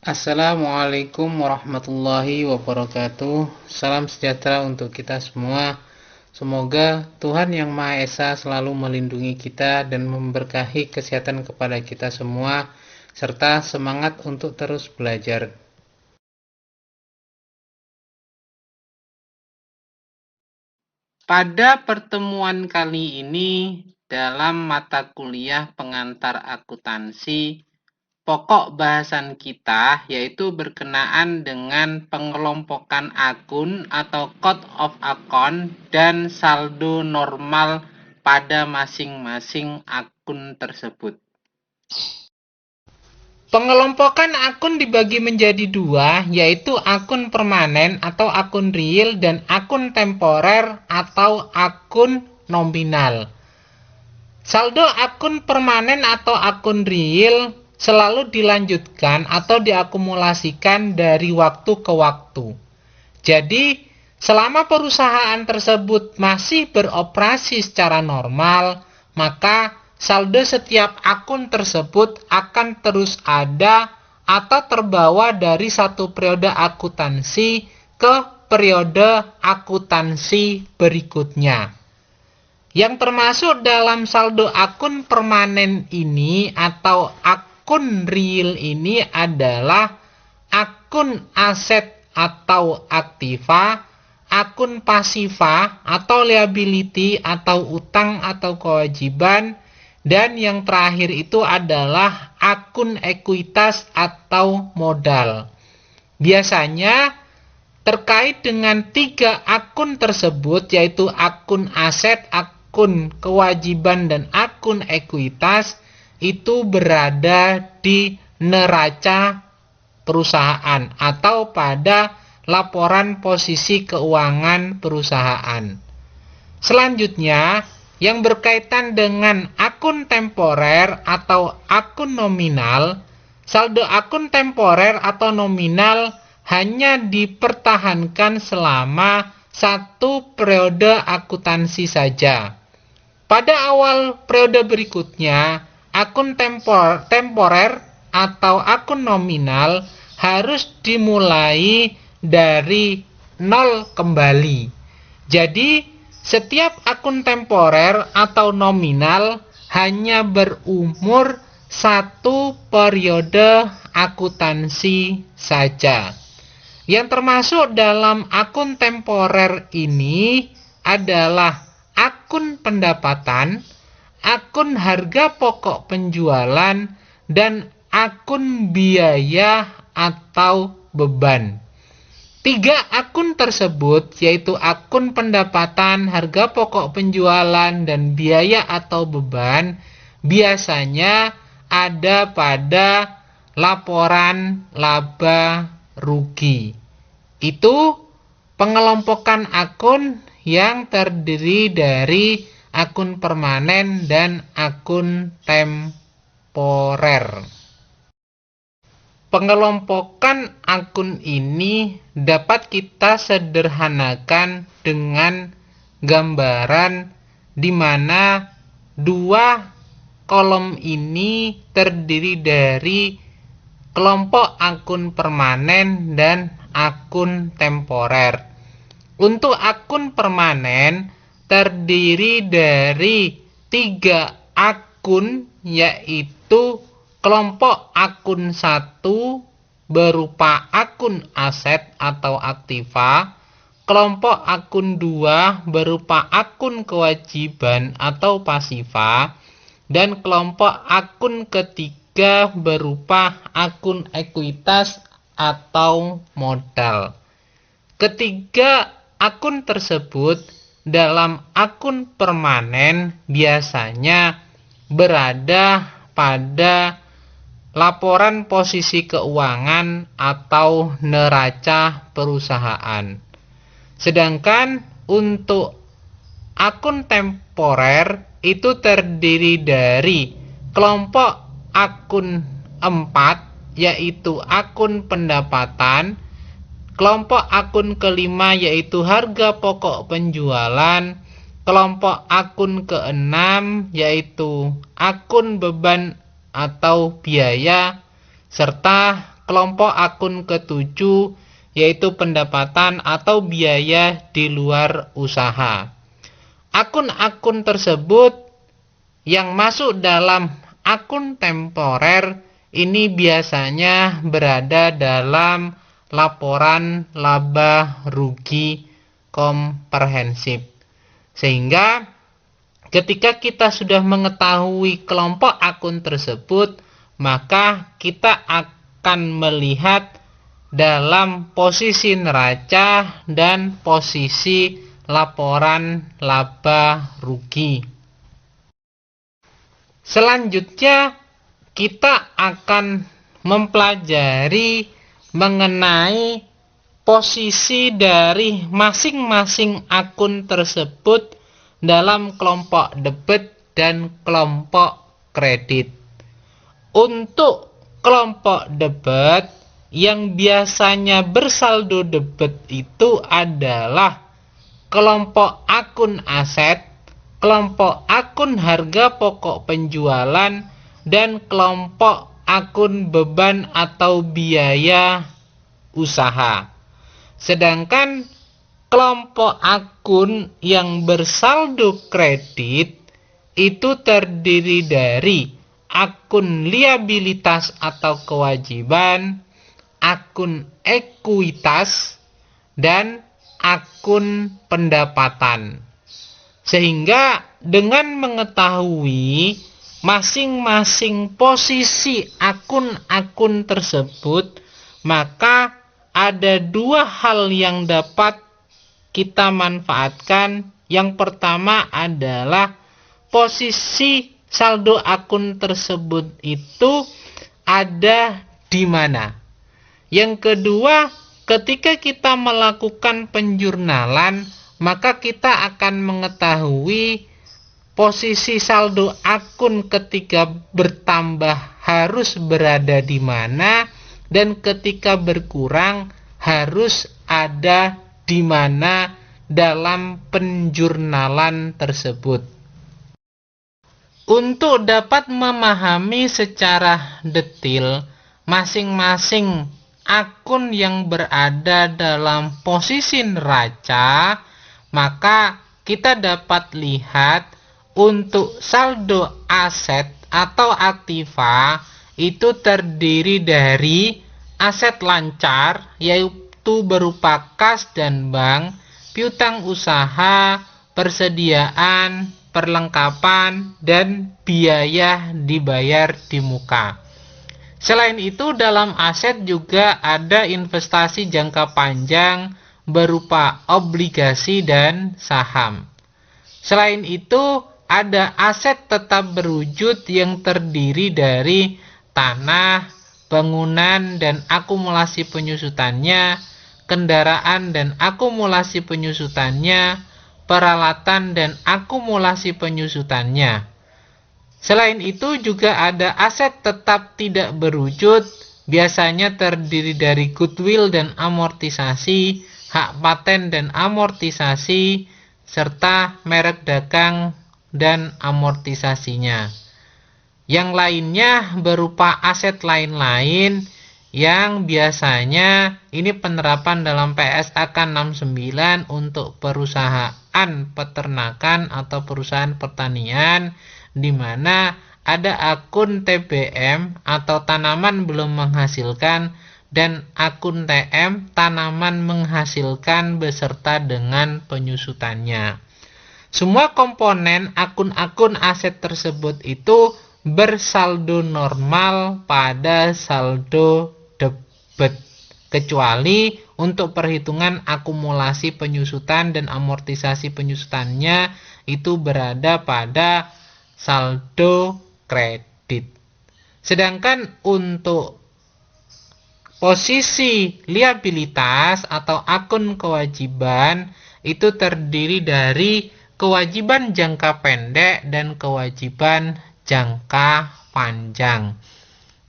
Assalamualaikum warahmatullahi wabarakatuh. Salam sejahtera untuk kita semua. Semoga Tuhan Yang Maha Esa selalu melindungi kita dan memberkahi kesehatan kepada kita semua, serta semangat untuk terus belajar. Pada pertemuan kali ini, dalam mata kuliah pengantar akuntansi, pokok bahasan kita yaitu berkenaan dengan pengelompokan akun atau code of account dan saldo normal pada masing-masing akun tersebut. Pengelompokan akun dibagi menjadi dua, yaitu akun permanen atau akun real dan akun temporer atau akun nominal. Saldo akun permanen atau akun real selalu dilanjutkan atau diakumulasikan dari waktu ke waktu. Jadi, selama perusahaan tersebut masih beroperasi secara normal, maka saldo setiap akun tersebut akan terus ada atau terbawa dari satu periode akuntansi ke periode akuntansi berikutnya. Yang termasuk dalam saldo akun permanen ini atau akun real ini adalah akun aset atau aktiva, akun pasiva atau liability atau utang atau kewajiban, dan yang terakhir itu adalah akun ekuitas atau modal. Biasanya terkait dengan tiga akun tersebut, yaitu akun aset, akun kewajiban, dan akun ekuitas, itu berada di neraca perusahaan atau pada laporan posisi keuangan perusahaan. Selanjutnya, yang berkaitan dengan akun temporer atau akun nominal, saldo akun temporer atau nominal hanya dipertahankan selama satu periode akuntansi saja. Pada awal periode berikutnya, akun temporer atau akun nominal harus dimulai dari nol kembali. Jadi, setiap akun temporer atau nominal hanya berumur satu periode akuntansi saja. Yang termasuk dalam akun temporer ini adalah akun pendapatan, akun harga pokok penjualan, dan akun biaya atau beban. Tiga akun tersebut, yaitu akun pendapatan, harga pokok penjualan, dan biaya atau beban, biasanya ada pada laporan laba rugi. Itu pengelompokan akun yang terdiri dari akun permanen dan akun temporer. Pengelompokan akun ini dapat kita sederhanakan dengan gambaran di mana dua kolom ini terdiri dari kelompok akun permanen dan akun temporer. Untuk akun permanen terdiri dari tiga akun, yaitu kelompok akun 1 berupa akun aset atau aktiva, kelompok akun 2 berupa akun kewajiban atau pasiva, dan kelompok akun ketiga berupa akun ekuitas atau modal. Ketiga akun tersebut dalam akun permanen biasanya berada pada laporan posisi keuangan atau neraca perusahaan. Sedangkan untuk akun temporer itu terdiri dari kelompok akun 4, yaitu akun pendapatan, kelompok akun kelima yaitu harga pokok penjualan, kelompok akun keenam yaitu akun beban atau biaya, serta kelompok akun ketujuh, yaitu pendapatan atau biaya di luar usaha. Akun-akun tersebut yang masuk dalam akun temporer ini biasanya berada dalam laporan laba rugi komprehensif. Sehingga ketika kita sudah mengetahui kelompok akun tersebut, maka kita akan melihat dalam posisi neraca dan posisi laporan laba rugi. Selanjutnya kita akan mempelajari mengenai posisi dari masing-masing akun tersebut dalam kelompok debit dan kelompok kredit. Untuk kelompok debit yang biasanya bersaldo debit itu adalah kelompok akun aset, kelompok akun harga pokok penjualan, dan kelompok akun beban atau biaya usaha. Sedangkan kelompok akun yang bersaldo kredit itu terdiri dari akun liabilitas atau kewajiban, akun ekuitas, dan akun pendapatan. Sehingga dengan mengetahui masing-masing posisi akun-akun tersebut, maka ada dua hal yang dapat kita manfaatkan. Yang pertama adalah posisi saldo akun tersebut itu ada di mana. Yang kedua, ketika kita melakukan penjurnalan, maka kita akan mengetahui posisi saldo akun ketika bertambah harus berada di mana, dan ketika berkurang harus ada di mana dalam penjurnalan tersebut. Untuk dapat memahami secara detail masing-masing akun yang berada dalam posisi neraca, maka kita dapat lihat untuk saldo aset atau aktiva itu terdiri dari aset lancar, yaitu berupa kas dan bank, piutang usaha, persediaan, perlengkapan, dan biaya dibayar di muka. Selain itu, dalam aset juga ada investasi jangka panjang berupa obligasi dan saham. Selain itu, ada aset tetap berwujud yang terdiri dari tanah, bangunan dan akumulasi penyusutannya, kendaraan dan akumulasi penyusutannya, peralatan dan akumulasi penyusutannya. Selain itu juga ada aset tetap tidak berwujud, biasanya terdiri dari goodwill dan amortisasi, hak paten dan amortisasi, serta merek dagang dan amortisasinya. Yang lainnya berupa aset lain-lain yang biasanya ini penerapan dalam PSAK 69 untuk perusahaan peternakan atau perusahaan pertanian, di mana ada akun TBM atau tanaman belum menghasilkan dan akun TM tanaman menghasilkan beserta dengan penyusutannya. Semua komponen akun-akun aset tersebut itu bersaldo normal pada saldo debit, kecuali untuk perhitungan akumulasi penyusutan dan amortisasi penyusutannya itu berada pada saldo kredit. Sedangkan untuk posisi liabilitas atau akun kewajiban itu terdiri dari kewajiban jangka pendek dan kewajiban jangka panjang.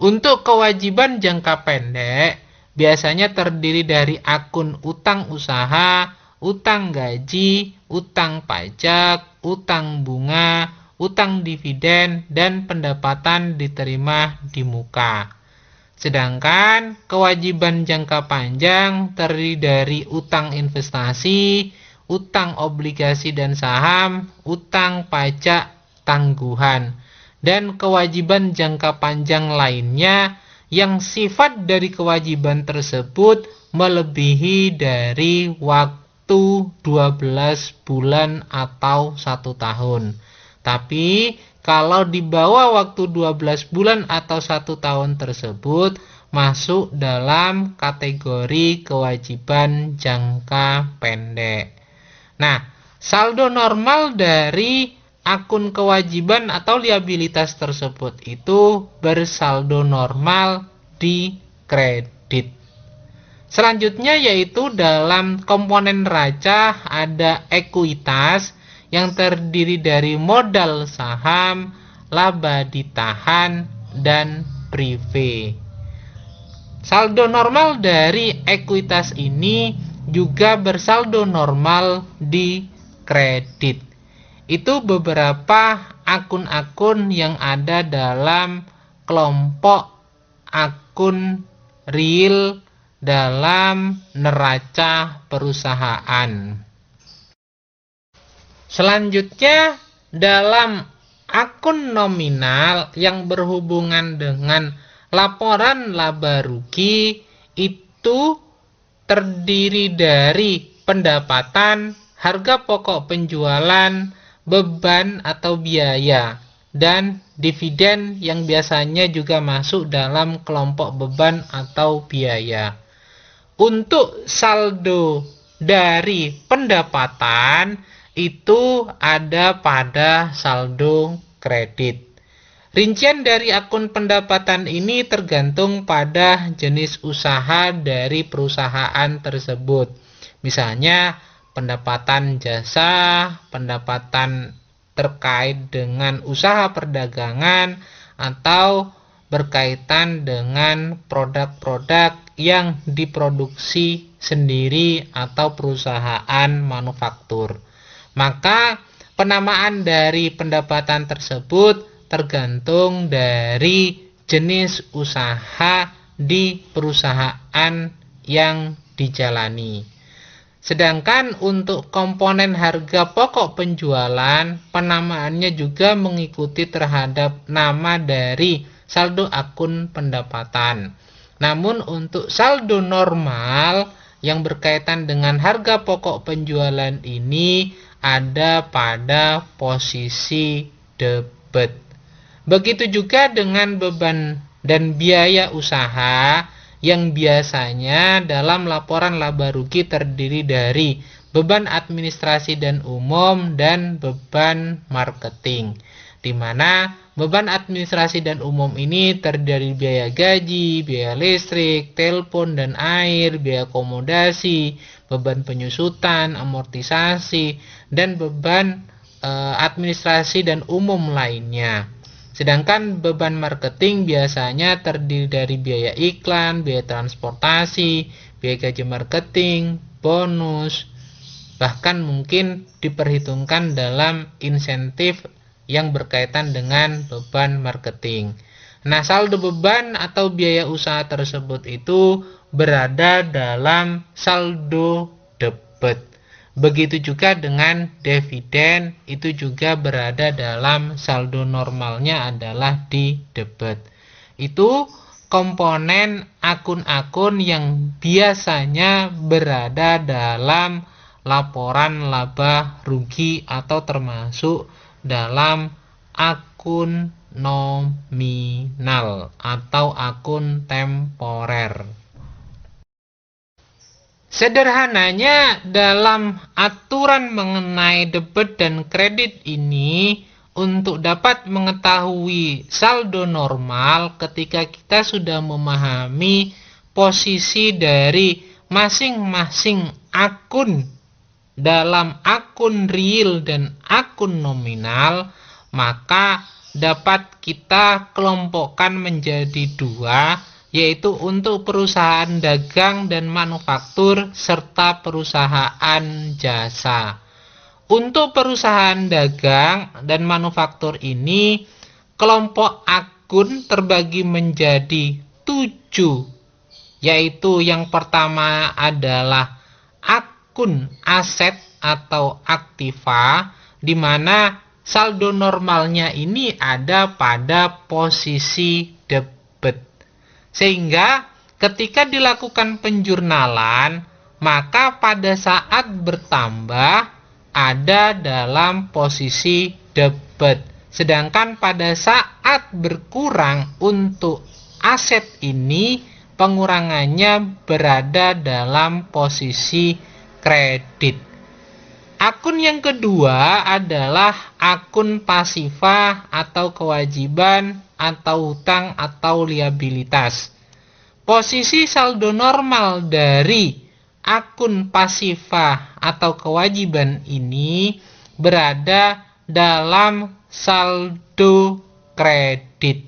Untuk kewajiban jangka pendek biasanya terdiri dari akun utang usaha, utang gaji, utang pajak, utang bunga, utang dividen, dan pendapatan diterima di muka. Sedangkan kewajiban jangka panjang terdiri dari utang investasi, utang obligasi dan saham, utang pajak tangguhan, dan kewajiban jangka panjang lainnya yang sifat dari kewajiban tersebut melebihi dari waktu 12 bulan atau 1 tahun. Tapi kalau di bawah waktu 12 bulan atau 1 tahun tersebut masuk dalam kategori kewajiban jangka pendek. Nah, saldo normal dari akun kewajiban atau liabilitas tersebut itu bersaldo normal di kredit. Selanjutnya yaitu dalam komponen neraca ada ekuitas yang terdiri dari modal saham, laba ditahan, dan prive. Saldo normal dari ekuitas ini juga bersaldo normal di kredit. Itu beberapa akun-akun yang ada dalam kelompok akun real dalam neraca perusahaan. Selanjutnya dalam akun nominal yang berhubungan dengan laporan laba rugi itu terdiri dari pendapatan, harga pokok penjualan, beban atau biaya, dan dividen yang biasanya juga masuk dalam kelompok beban atau biaya. Untuk saldo dari pendapatan itu ada pada saldo kredit. Rincian dari akun pendapatan ini tergantung pada jenis usaha dari perusahaan tersebut. Misalnya pendapatan jasa, pendapatan terkait dengan usaha perdagangan, atau berkaitan dengan produk-produk yang diproduksi sendiri atau perusahaan manufaktur. Maka penamaan dari pendapatan tersebut tergantung dari jenis usaha di perusahaan yang dijalani. Sedangkan untuk komponen harga pokok penjualan, penamaannya juga mengikuti terhadap nama dari saldo akun pendapatan. Namun untuk saldo normal yang berkaitan dengan harga pokok penjualan ini ada pada posisi debit. Begitu juga dengan beban dan biaya usaha yang biasanya dalam laporan laba rugi terdiri dari beban administrasi dan umum dan beban marketing. Di mana beban administrasi dan umum ini terdiri dari biaya gaji, biaya listrik, telepon dan air, biaya akomodasi, beban penyusutan, amortisasi, dan beban administrasi dan umum lainnya. Sedangkan beban marketing biasanya terdiri dari biaya iklan, biaya transportasi, biaya gaji marketing, bonus, bahkan mungkin diperhitungkan dalam insentif yang berkaitan dengan beban marketing. Nah, saldo beban atau biaya usaha tersebut itu berada dalam saldo debit. Begitu juga dengan dividen, itu juga berada dalam saldo normalnya adalah di debit. Itu komponen akun-akun yang biasanya berada dalam laporan laba rugi atau termasuk dalam akun nominal atau akun temporer. Sederhananya dalam aturan mengenai debit dan kredit ini, untuk dapat mengetahui saldo normal ketika kita sudah memahami posisi dari masing-masing akun dalam akun real dan akun nominal, maka dapat kita kelompokkan menjadi dua, yaitu untuk perusahaan dagang dan manufaktur serta perusahaan jasa. Untuk perusahaan dagang dan manufaktur ini, kelompok akun terbagi menjadi 7, yaitu yang pertama adalah akun aset atau aktiva, di mana saldo normalnya ini ada pada posisi debit. Sehingga ketika dilakukan penjurnalan, maka pada saat bertambah ada dalam posisi debit. Sedangkan pada saat berkurang untuk aset ini, pengurangannya berada dalam posisi kredit. Akun yang kedua adalah akun pasifa atau kewajiban atau hutang atau liabilitas. Posisi saldo normal dari akun pasifa atau kewajiban ini berada dalam saldo kredit.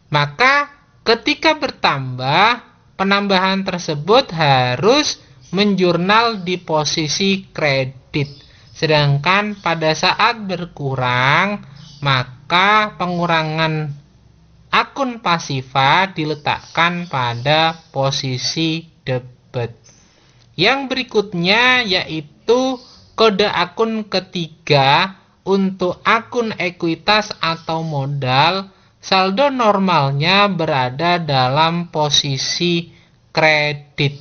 Maka ketika bertambah, penambahan tersebut harus menjurnal di posisi kredit. Sedangkan pada saat berkurang, maka pengurangan akun pasifa diletakkan pada posisi debit. Yang berikutnya yaitu kode akun ketiga untuk akun ekuitas atau modal, saldo normalnya berada dalam posisi kredit,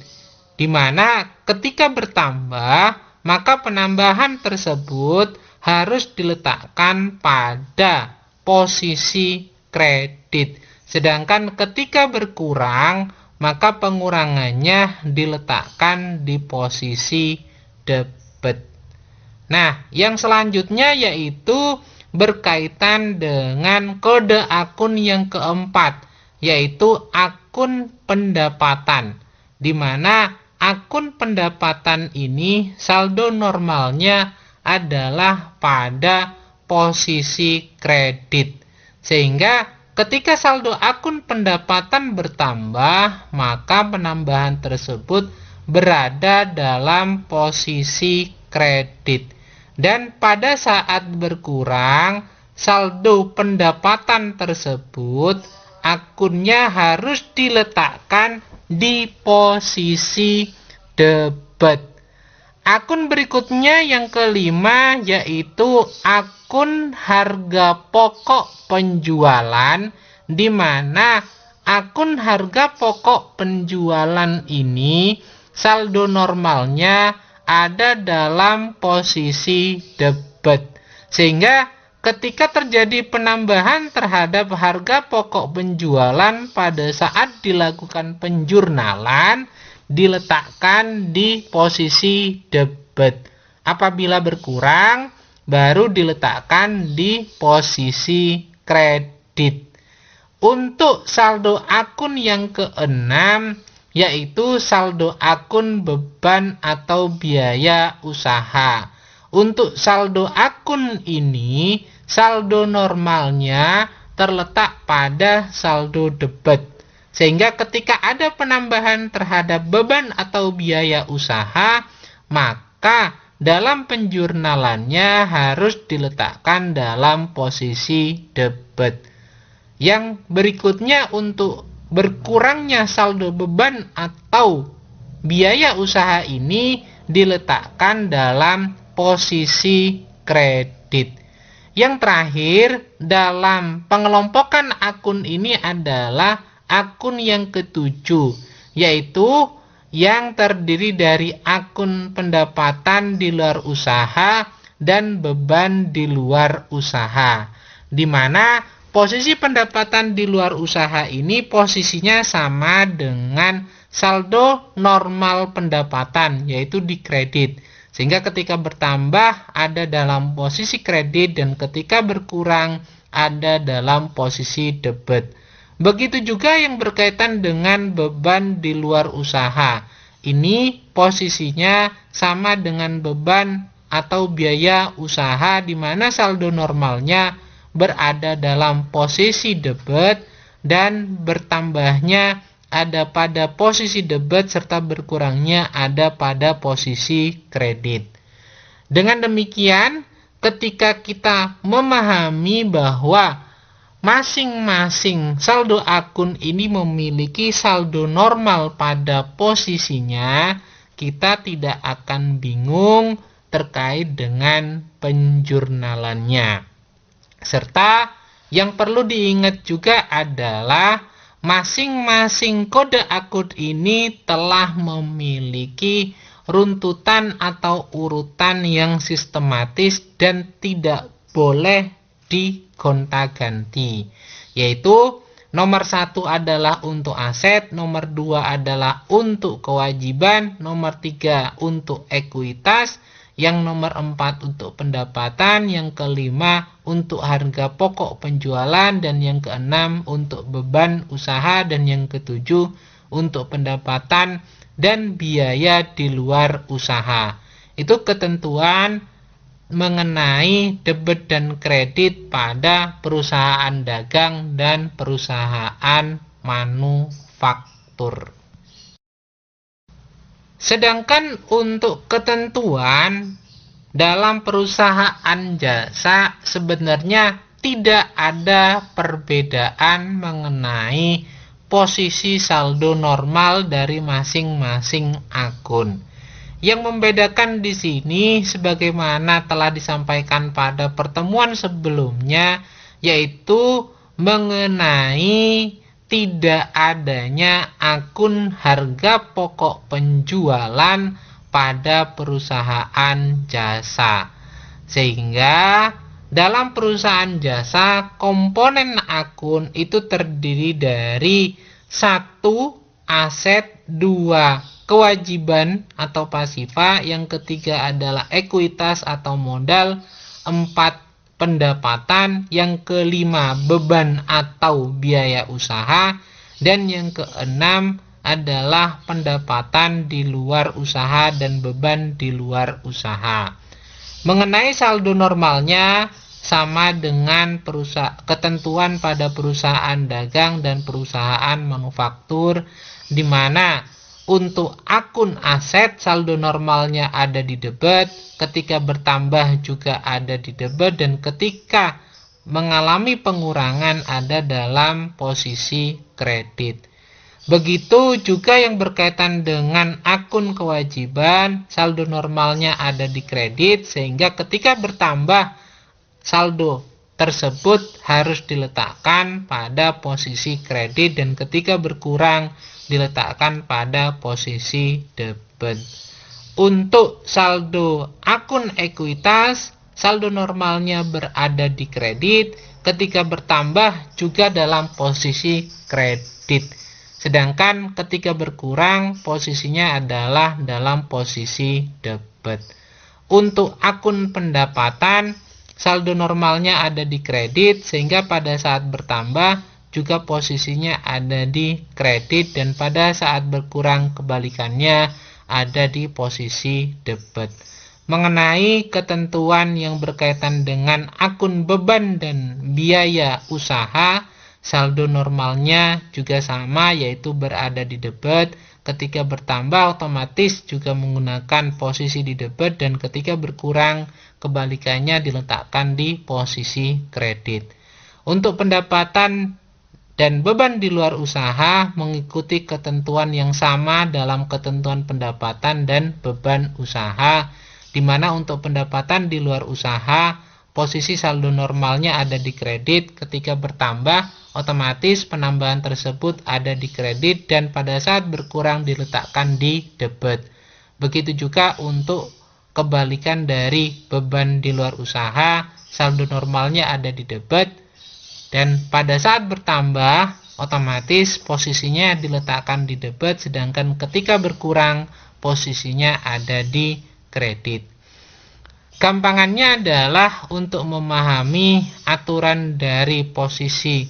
di mana ketika bertambah, maka penambahan tersebut harus diletakkan pada posisi kredit. Sedangkan ketika berkurang, maka pengurangannya diletakkan di posisi debit. Nah, yang selanjutnya yaitu berkaitan dengan kode akun yang keempat, yaitu akun pendapatan, di mana akun pendapatan ini saldo normalnya adalah pada posisi kredit. Sehingga ketika saldo akun pendapatan bertambah, maka penambahan tersebut berada dalam posisi kredit. Dan pada saat berkurang, saldo pendapatan tersebut, akunnya harus diletakkan di posisi debit. Akun berikutnya yang kelima yaitu akun harga pokok penjualan, di mana akun harga pokok penjualan ini saldo normalnya ada dalam posisi debit. Sehingga ketika terjadi penambahan terhadap harga pokok penjualan pada saat dilakukan penjurnalan, diletakkan di posisi debit. Apabila berkurang, baru diletakkan di posisi kredit. Untuk saldo akun yang keenam, yaitu saldo akun beban atau biaya usaha. Untuk saldo akun ini, saldo normalnya terletak pada saldo debit. Sehingga ketika ada penambahan terhadap beban atau biaya usaha, maka dalam penjurnalannya harus diletakkan dalam posisi debit. Yang berikutnya untuk berkurangnya saldo beban atau biaya usaha ini diletakkan dalam posisi kredit. Yang terakhir dalam pengelompokan akun ini adalah akun yang ketujuh, yaitu yang terdiri dari akun pendapatan di luar usaha dan beban di luar usaha, di mana posisi pendapatan di luar usaha ini posisinya sama dengan saldo normal pendapatan, yaitu di kredit. Sehingga ketika bertambah ada dalam posisi kredit dan ketika berkurang ada dalam posisi debit. Begitu juga yang berkaitan dengan beban di luar usaha. Ini posisinya sama dengan beban atau biaya usaha, di mana saldo normalnya berada dalam posisi debit dan bertambahnya ada pada posisi debit serta berkurangnya ada pada posisi kredit. Dengan demikian, ketika kita memahami bahwa masing-masing saldo akun ini memiliki saldo normal pada posisinya, kita tidak akan bingung terkait dengan penjurnalannya. Serta yang perlu diingat juga adalah masing-masing kode akun ini telah memiliki runtutan atau urutan yang sistematis dan tidak boleh digonta-ganti, yaitu nomor 1 adalah untuk aset, nomor 2 adalah untuk kewajiban, nomor 3 untuk ekuitas, yang nomor 4 untuk pendapatan, yang kelima untuk harga pokok penjualan, dan yang keenam untuk beban usaha, dan yang ketujuh untuk pendapatan dan biaya di luar usaha. Itu ketentuan mengenai debit dan kredit pada perusahaan dagang dan perusahaan manufaktur. Sedangkan untuk ketentuan dalam perusahaan jasa sebenarnya tidak ada perbedaan mengenai posisi saldo normal dari masing-masing akun. Yang membedakan di sini sebagaimana telah disampaikan pada pertemuan sebelumnya, yaitu mengenai tidak adanya akun harga pokok penjualan pada perusahaan jasa. Sehingga dalam perusahaan jasa, komponen akun itu terdiri dari 1 aset, 2 kewajiban atau pasifa, yang ketiga adalah ekuitas atau modal, 4 pendapatan, yang kelima beban atau biaya usaha, dan yang keenam adalah pendapatan di luar usaha dan beban di luar usaha. Mengenai saldo normalnya sama dengan ketentuan pada perusahaan dagang dan perusahaan manufaktur, di mana untuk akun aset saldo normalnya ada di debit, ketika bertambah juga ada di debit, dan ketika mengalami pengurangan ada dalam posisi kredit. Begitu juga yang berkaitan dengan akun kewajiban, saldo normalnya ada di kredit, sehingga ketika bertambah saldo tersebut harus diletakkan pada posisi kredit, dan ketika berkurang diletakkan pada posisi debit. Untuk saldo akun ekuitas, saldo normalnya berada di kredit, ketika bertambah juga dalam posisi kredit. Sedangkan ketika berkurang posisinya adalah dalam posisi debit. Untuk akun pendapatan, saldo normalnya ada di kredit, sehingga pada saat bertambah juga posisinya ada di kredit, dan pada saat berkurang kebalikannya ada di posisi debit. Mengenai ketentuan yang berkaitan dengan akun beban dan biaya usaha, saldo normalnya juga sama, yaitu berada di debit. Ketika bertambah otomatis juga menggunakan posisi di debit, dan ketika berkurang kebalikannya diletakkan di posisi kredit. Untuk pendapatan dan beban di luar usaha mengikuti ketentuan yang sama dalam ketentuan pendapatan dan beban usaha, di mana untuk pendapatan di luar usaha posisi saldo normalnya ada di kredit, ketika bertambah otomatis penambahan tersebut ada di kredit, dan pada saat berkurang diletakkan di debit. Begitu juga untuk kebalikan dari beban di luar usaha, saldo normalnya ada di debit, dan pada saat bertambah otomatis posisinya diletakkan di debit, sedangkan ketika berkurang posisinya ada di kredit. Gampangannya adalah untuk memahami aturan dari posisi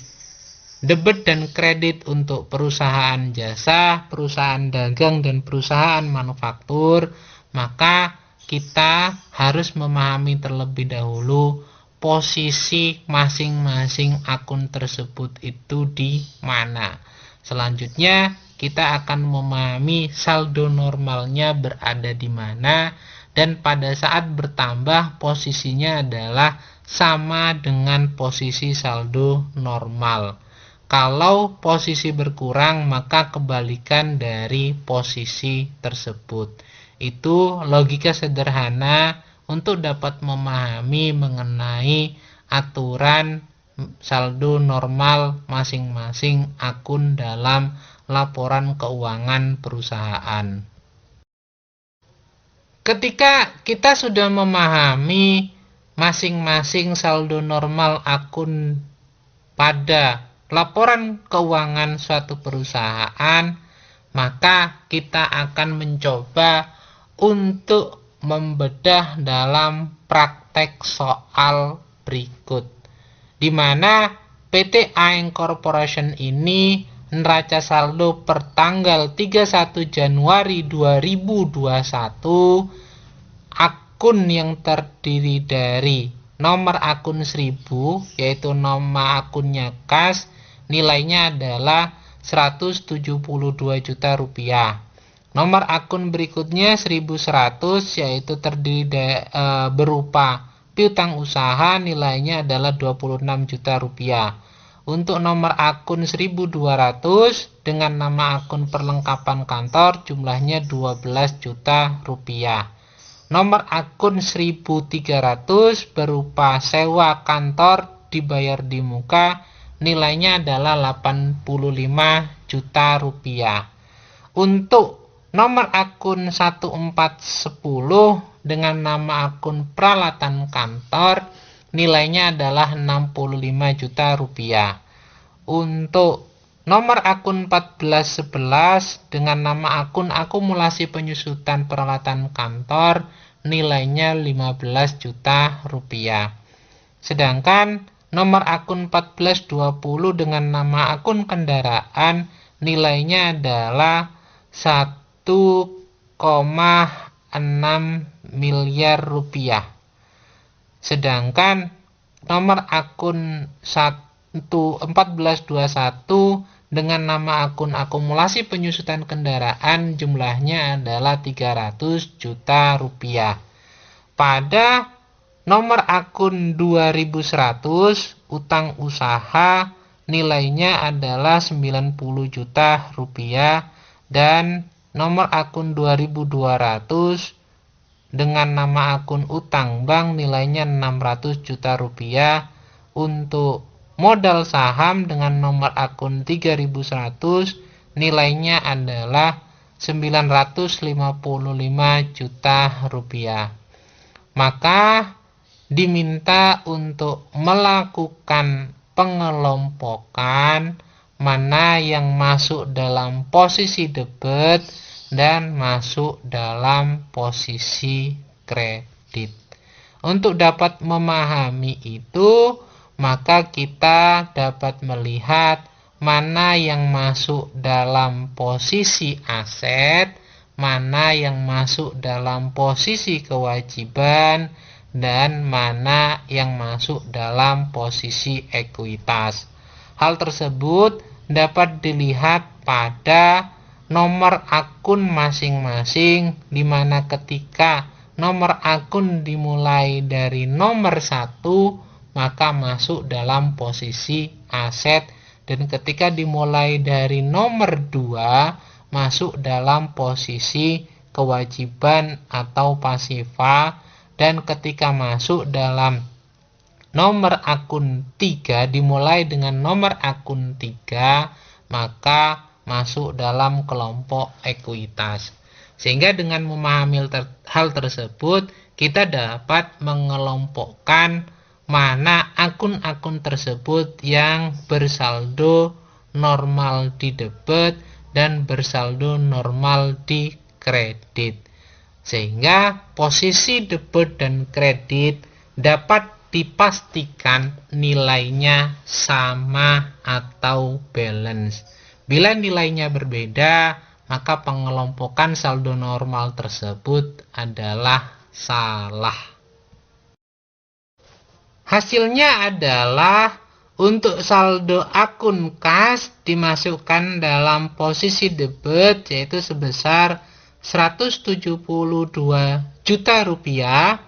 debit dan kredit untuk perusahaan jasa, perusahaan dagang, dan perusahaan manufaktur, maka kita harus memahami terlebih dahulu posisi masing-masing akun tersebut itu di mana. Selanjutnya kita akan memahami saldo normalnya berada di mana, dan pada saat bertambah posisinya adalah sama dengan posisi saldo normal. Kalau posisi berkurang, maka kebalikan dari posisi tersebut. Itu logika sederhana untuk dapat memahami mengenai aturan saldo normal masing-masing akun dalam laporan keuangan perusahaan. Ketika kita sudah memahami masing-masing saldo normal akun pada laporan keuangan suatu perusahaan, maka kita akan mencoba untuk membedah dalam praktek soal berikut, di mana PT Aeng Corporation ini neraca saldo per tanggal 31 Januari 2021, akun yang terdiri dari nomor akun 1000, yaitu nama akunnya kas, nilainya adalah 172 juta rupiah. Nomor akun berikutnya 1100, yaitu terdiri berupa piutang usaha, nilainya adalah 26 juta rupiah. Untuk nomor akun 1200 dengan nama akun perlengkapan kantor, jumlahnya 12 juta rupiah. Nomor akun 1300 berupa sewa kantor dibayar di muka, nilainya adalah 85 juta rupiah. Untuk nomor akun 1410 dengan nama akun peralatan kantor, nilainya adalah 65 juta rupiah. Untuk nomor akun 1411 dengan nama akun akumulasi penyusutan peralatan kantor, nilainya 15 juta rupiah. Sedangkan nomor akun 1420 dengan nama akun kendaraan, nilainya adalah 1,6 miliar rupiah. Sedangkan nomor akun 1421 dengan nama akun akumulasi penyusutan kendaraan, jumlahnya adalah 300 juta rupiah. Pada nomor akun 2100 utang usaha, nilainya adalah 90 juta rupiah, dan nomor akun 2200 dengan nama akun utang bank, nilainya 600 juta rupiah. Untuk modal saham dengan nomor akun 3100, nilainya adalah 955 juta rupiah. Maka diminta untuk melakukan pengelompokan mana yang masuk dalam posisi debit dan masuk dalam posisi kredit. Untuk dapat memahami itu, maka kita dapat melihat mana yang masuk dalam posisi aset, mana yang masuk dalam posisi kewajiban, dan mana yang masuk dalam posisi ekuitas. Hal tersebut dapat dilihat pada nomor akun masing-masing, di mana ketika nomor akun dimulai dari nomor 1, maka masuk dalam posisi aset, dan ketika dimulai dari nomor 2, masuk dalam posisi kewajiban atau pasifa, dan ketika masuk dalam nomor akun 3, dimulai dengan nomor akun 3, maka masuk dalam kelompok ekuitas. Sehingga dengan memahami hal tersebut, kita dapat mengelompokkan mana akun-akun tersebut yang bersaldo normal di debit dan bersaldo normal di kredit. Sehingga posisi debit dan kredit dapat dipastikan nilainya sama atau balance. Bila nilainya berbeda, maka pengelompokan saldo normal tersebut adalah salah. Hasilnya adalah untuk saldo akun kas dimasukkan dalam posisi debit, yaitu sebesar 172 juta rupiah,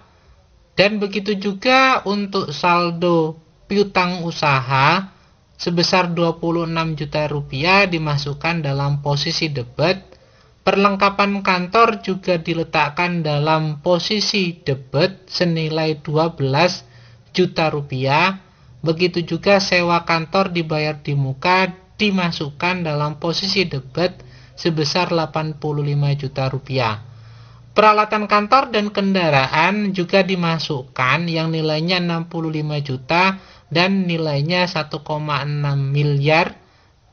dan begitu juga untuk saldo piutang usaha sebesar 26 juta rupiah dimasukkan dalam posisi debit. Perlengkapan kantor juga diletakkan dalam posisi debit senilai 12 juta rupiah. Begitu juga sewa kantor dibayar di muka dimasukkan dalam posisi debit sebesar 85 juta rupiah. Peralatan kantor dan kendaraan juga dimasukkan yang nilainya 65 juta dan nilainya 1,6 miliar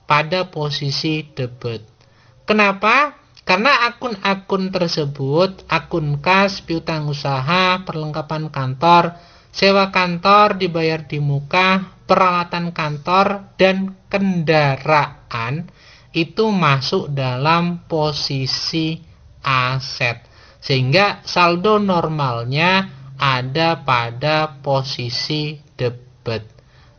pada posisi debit. Kenapa? Karena akun-akun tersebut, akun kas, piutang usaha, perlengkapan kantor, sewa kantor dibayar di muka, peralatan kantor, dan kendaraan itu masuk dalam posisi aset. Sehingga saldo normalnya ada pada posisi debit.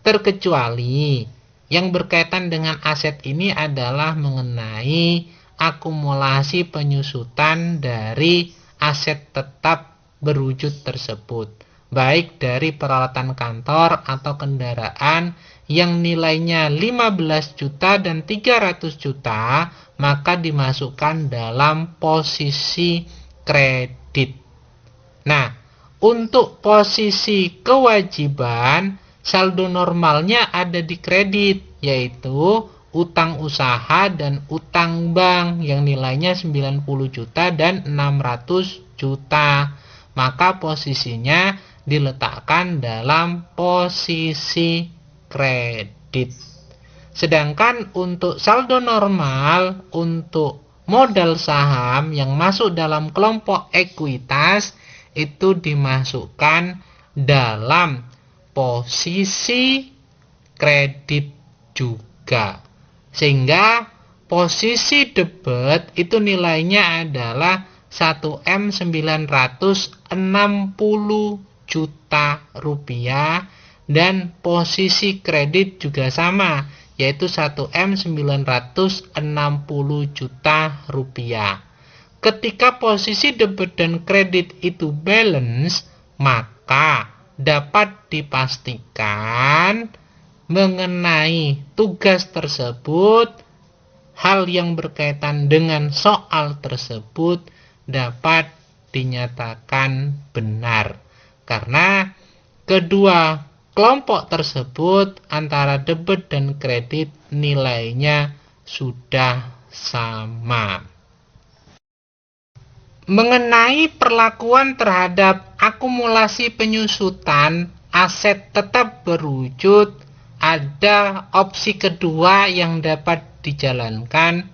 Terkecuali yang berkaitan dengan aset ini adalah mengenai akumulasi penyusutan dari aset tetap berwujud tersebut, baik dari peralatan kantor atau kendaraan yang nilainya 15 juta dan 300 juta, maka dimasukkan dalam posisi kredit. Nah, untuk posisi kewajiban, saldo normalnya ada di kredit, yaitu utang usaha dan utang bank yang nilainya 90 juta dan 600 juta. Maka posisinya diletakkan dalam posisi kredit. Sedangkan untuk saldo normal untuk modal saham yang masuk dalam kelompok ekuitas itu dimasukkan dalam posisi kredit juga. Sehingga posisi debit itu nilainya adalah 1M960 juta rupiah dan posisi kredit juga sama, yaitu 1M960 juta rupiah. Ketika posisi debit dan kredit itu balance, maka dapat dipastikan mengenai tugas tersebut, hal yang berkaitan dengan soal tersebut dapat dinyatakan benar. Karena kedua kelompok tersebut antara debit dan kredit nilainya sudah sama. Mengenai perlakuan terhadap akumulasi penyusutan aset tetap berwujud, ada opsi kedua yang dapat dijalankan,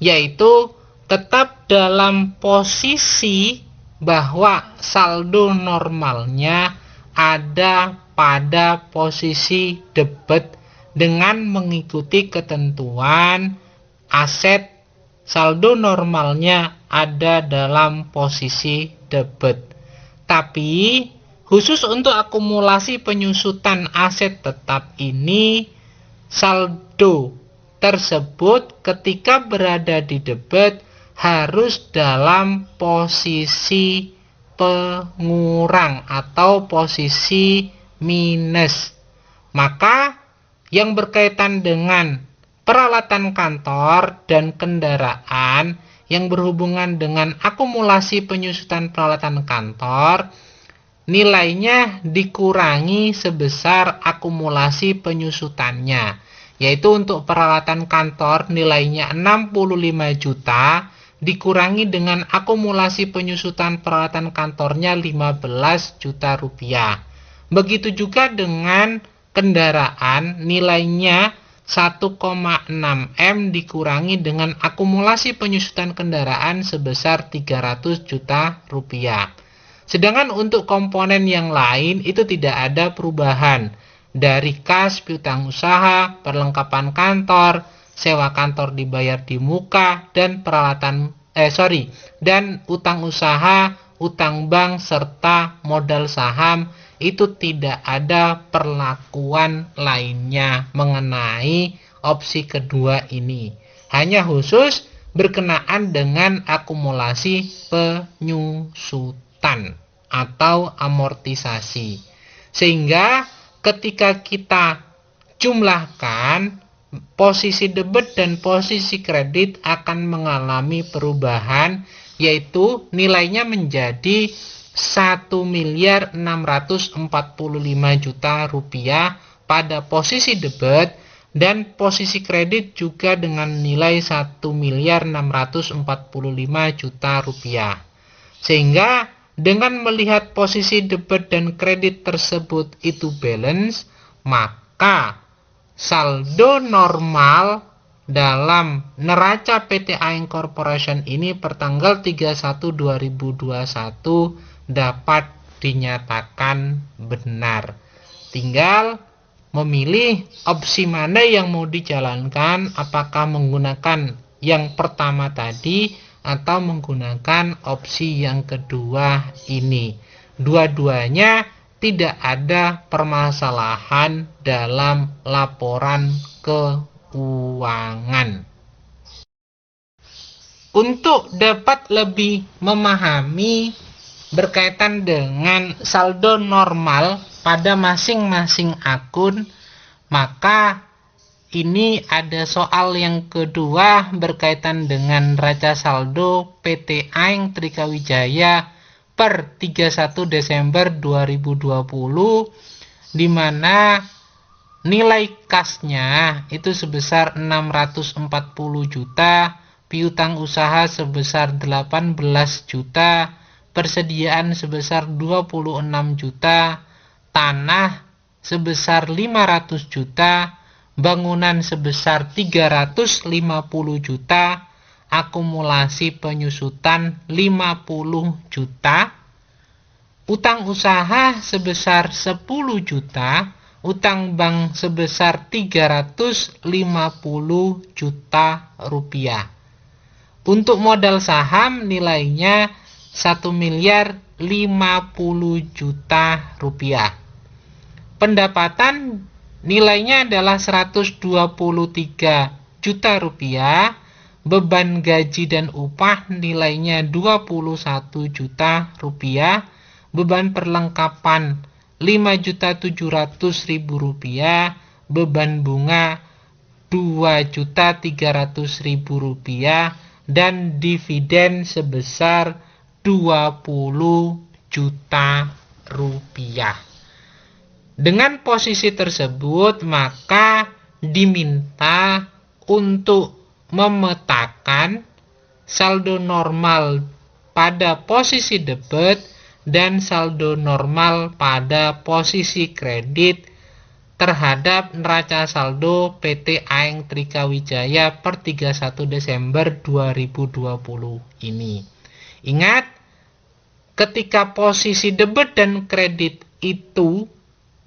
yaitu tetap dalam posisi bahwa saldo normalnya ada pada posisi debit dengan mengikuti ketentuan aset saldo normalnya ada dalam posisi debit. Tapi khusus untuk akumulasi penyusutan aset tetap ini, saldo tersebut ketika berada di debit harus dalam posisi pengurang atau posisi minus. Maka yang berkaitan dengan peralatan kantor dan kendaraan yang berhubungan dengan akumulasi penyusutan peralatan kantor, nilainya dikurangi sebesar akumulasi penyusutannya, yaitu untuk peralatan kantor nilainya 65 juta dikurangi dengan akumulasi penyusutan peralatan kantornya 15 juta rupiah. Begitu juga dengan kendaraan nilainya 1,6 M dikurangi dengan akumulasi penyusutan kendaraan sebesar 300 juta rupiah. Sedangkan untuk komponen yang lain itu tidak ada perubahan. Dari kas, piutang usaha, perlengkapan kantor, sewa kantor dibayar di muka, dan dan utang usaha, utang bank, serta modal saham itu tidak ada perlakuan lainnya mengenai opsi kedua ini. Hanya khusus berkenaan dengan akumulasi penyusutan atau amortisasi. Sehingga ketika kita jumlahkan, posisi debit dan posisi kredit akan mengalami perubahan, yaitu nilainya menjadi 1.645.000.000 rupiah pada posisi debit, dan posisi kredit juga dengan nilai 1.645.000.000 rupiah. Sehingga dengan melihat posisi debit dan kredit tersebut itu balance, maka saldo normal dalam neraca PT Aing Corporation ini pertanggal 31/2021 dapat dinyatakan benar. Tinggal memilih opsi mana yang mau dijalankan, apakah menggunakan yang pertama tadi atau menggunakan opsi yang kedua ini. Dua-duanya tidak ada permasalahan dalam laporan keuangan. Untuk dapat lebih memahami berkaitan dengan saldo normal pada masing-masing akun, maka ini ada soal yang kedua berkaitan dengan neraca saldo PT Aing Trikawijaya per 31 Desember 2020, di mana nilai kasnya itu sebesar 640 juta, piutang usaha sebesar 18 juta, persediaan sebesar 26 juta, tanah sebesar 500 juta, bangunan sebesar 350 juta, akumulasi penyusutan 50 juta, utang usaha sebesar 10 juta, utang bank sebesar 350 juta rupiah. Untuk modal saham nilainya 1.050 juta rupiah. Pendapatan nilainya adalah 123 juta rupiah. Beban gaji dan upah nilainya 21 juta rupiah. Beban perlengkapan 5.700.000 rupiah. Beban bunga 2.300.000 rupiah. Dan dividen sebesar 20 juta rupiah. Dengan posisi tersebut, maka diminta untuk memetakan saldo normal pada posisi debit dan saldo normal pada posisi kredit terhadap neraca saldo PT Aing Trikawijaya per 31 Desember 2020 ini. Ingat, ketika posisi debit dan kredit itu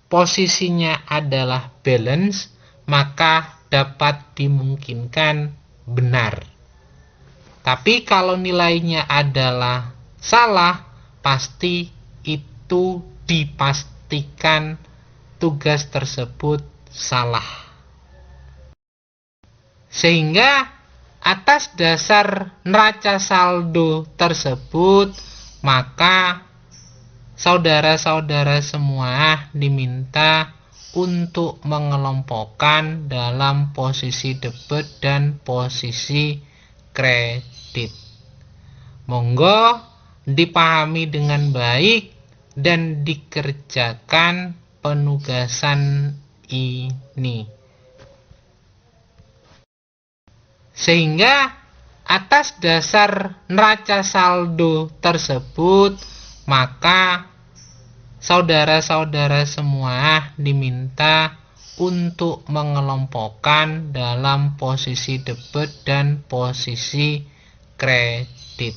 posisinya adalah balance, maka dapat dimungkinkan benar. Tapi kalau nilainya adalah salah, pasti itu dipastikan tugas tersebut salah. Sehingga atas dasar neraca saldo tersebut, maka saudara-saudara semua diminta untuk mengelompokkan dalam posisi debit dan posisi kredit. Monggo dipahami dengan baik dan dikerjakan penugasan ini. Sehingga atas dasar neraca saldo tersebut, maka saudara-saudara semua diminta untuk mengelompokkan dalam posisi debit dan posisi kredit.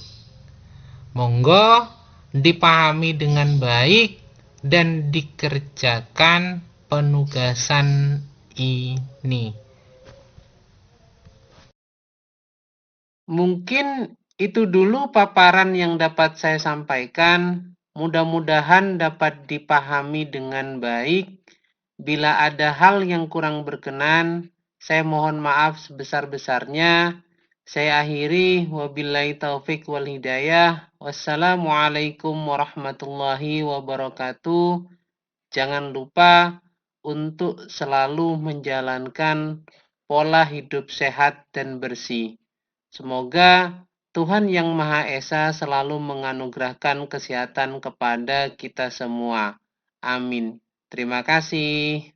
Monggo dipahami dengan baik dan dikerjakan penugasan ini. Mungkin itu dulu paparan yang dapat saya sampaikan. Mudah-mudahan dapat dipahami dengan baik. Bila ada hal yang kurang berkenan, saya mohon maaf sebesar-besarnya. Saya akhiri, wabillahi taufik wal hidayah. Wassalamualaikum warahmatullahi wabarakatuh. Jangan lupa untuk selalu menjalankan pola hidup sehat dan bersih. Semoga Tuhan Yang Maha Esa selalu menganugerahkan kesehatan kepada kita semua. Amin. Terima kasih.